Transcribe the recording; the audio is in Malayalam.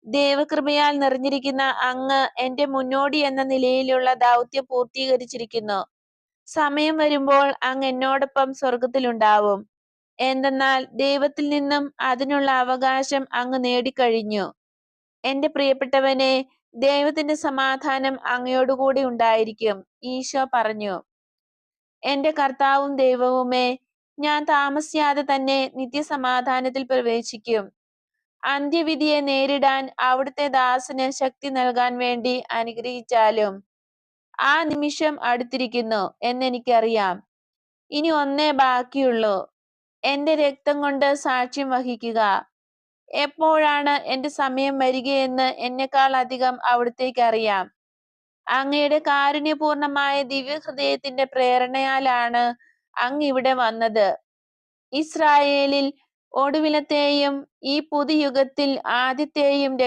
ദൈവകൃപയാൽ നിറഞ്ഞിരിക്കുന്ന അങ്ങ് എന്റെ മുന്നോടി എന്ന നിലയിലുള്ള ദൗത്യം പൂർത്തീകരിച്ചിരിക്കുന്നു. സമയം വരുമ്പോൾ അങ്ങ് എന്നോടൊപ്പം സ്വർഗത്തിലുണ്ടാവും. എന്തെന്നാൽ ദൈവത്തിൽ നിന്നും അതിനുള്ള അവകാശം അങ്ങ് നേടിക്കഴിഞ്ഞു. എന്റെ പ്രിയപ്പെട്ടവനെ, ദൈവത്തിന്റെ സമാധാനം അങ്ങയോടുകൂടി ഉണ്ടായിരിക്കും. ഈശോ പറഞ്ഞു. എന്റെ കർത്താവും ദൈവവുമേ, ഞാൻ താമസിയാതെ തന്നെ നിത്യസമാധാനത്തിൽ പ്രവേശിക്കും. അന്ത്യവിധിയെ നേരിടാൻ അവിടുത്തെ ദാസന് ശക്തി നൽകാൻ വേണ്ടി അനുഗ്രഹിച്ചാലും ആ നിമിഷം അടുത്തിരിക്കുന്നു എന്നെനിക്കറിയാം. ഇനി ഒന്നേ ബാക്കിയുള്ളൂ, എന്റെ രക്തം കൊണ്ട് സാക്ഷ്യം വഹിക്കുക. എപ്പോഴാണ് എന്റെ സമയം വരികയെന്ന് എന്നെക്കാൾ അധികം അവിടുത്തേക്ക് അറിയാം. അങ്ങയുടെ കാരുണ്യപൂർണമായ ദിവ്യഹൃദയത്തിന്റെ പ്രേരണയാലാണ് അങ്ങ് ഇവിടെ വന്നത്. ഇസ്രായേലിൽ ഒടുവിലത്തെയും ഈ പുതുയുഗത്തിൽ ആദ്യത്തെയും